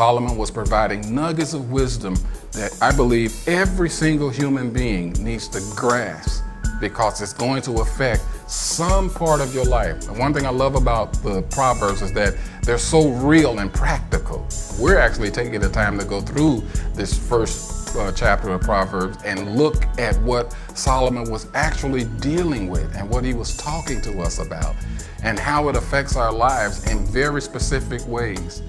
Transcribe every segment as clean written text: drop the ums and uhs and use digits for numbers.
Solomon was providing nuggets of wisdom that I believe every single human being needs to grasp, because it's going to affect some part of your life. And one thing I love about the Proverbs is that they're so real and practical. We're actually taking the time to go through this first chapter of Proverbs and look at what Solomon was actually dealing with and what he was talking to us about and how it affects our lives in very specific ways.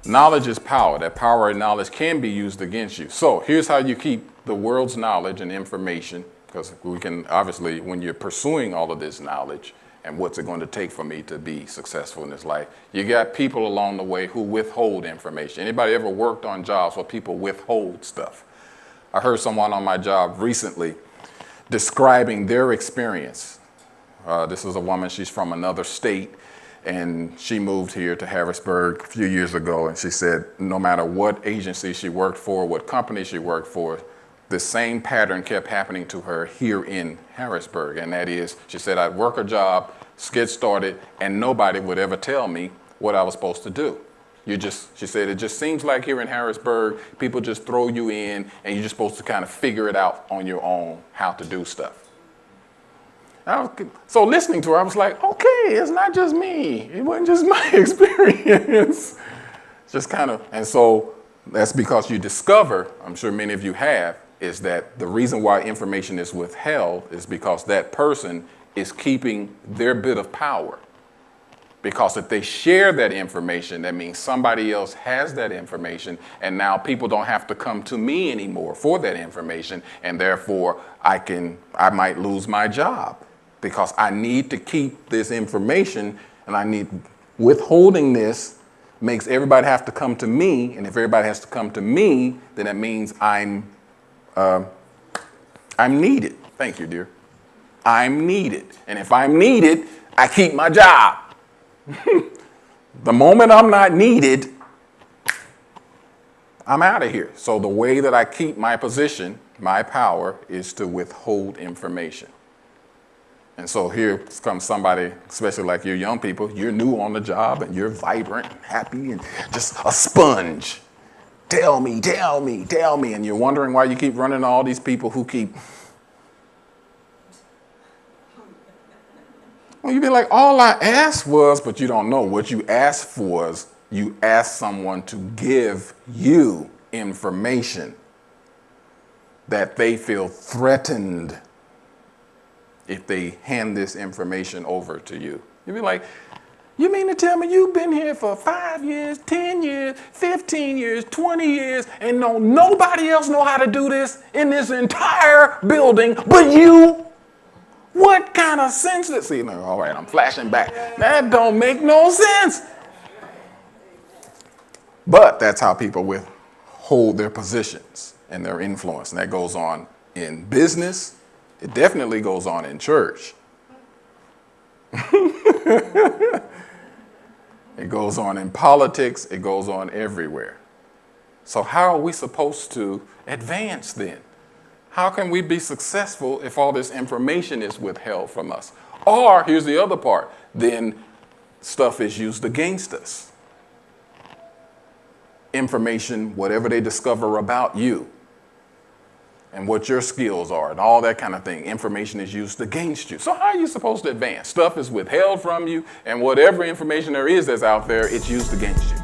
Knowledge is power. That power and knowledge can be used against you. So here's how you keep the world's knowledge and information, because we can obviously, when you're pursuing all of this knowledge and what's it going to take for me to be successful in this life, you got people along the way who withhold information. Anybody ever worked on jobs where people withhold stuff? I heard someone on my job recently describing their experience. This is a woman, she's from another state. And she moved here to Harrisburg a few years ago, and she said no matter what agency she worked for, what company she worked for, the same pattern kept happening to her here in Harrisburg. And that is, she said, I'd work a job, get started, and nobody would ever tell me what I was supposed to do. She said, it just seems like here in Harrisburg, people just throw you in, and you're just supposed to kind of figure it out on your own how to do stuff. So listening to her, I was like, okay, it's not just me. It wasn't just my experience. Just kind of, and so that's because you discover, I'm sure many of you have, is that the reason why information is withheld is because that person is keeping their bit of power. Because if they share that information, that means somebody else has that information, and now people don't have to come to me anymore for that information, and therefore I might lose my job. Because I need to keep this information, and withholding this makes everybody have to come to me. And if everybody has to come to me, then that means I'm needed. Thank you, dear. I'm needed. And if I'm needed, I keep my job. The moment I'm not needed, I'm out of here. So the way that I keep my position, my power, is to withhold information. And so here comes somebody, especially like you young people, you're new on the job and you're vibrant and happy and just a sponge. Tell me, tell me, tell me. And you're wondering why you keep running to all these people who keep. Well, you'd be like, all I asked was, but you don't know what you asked for is you asked someone to give you information that they feel threatened if they hand this information over to you. You'd be like, you mean to tell me you've been here for 5 years, 10 years, 15 years, 20 years, and nobody else know how to do this in this entire building but you? What kind of sense does it? All right, I'm flashing back. That don't make no sense. But that's how people withhold their positions and their influence. And that goes on in business. It definitely goes on in church. It goes on in politics. It goes on everywhere. So how are we supposed to advance then? How can we be successful if all this information is withheld from us? Or, here's the other part, then stuff is used against us. Information, whatever they discover about you, and what your skills are and all that kind of thing. Information is used against you. So how are you supposed to advance? Stuff is withheld from you, and whatever information there is that's out there, it's used against you.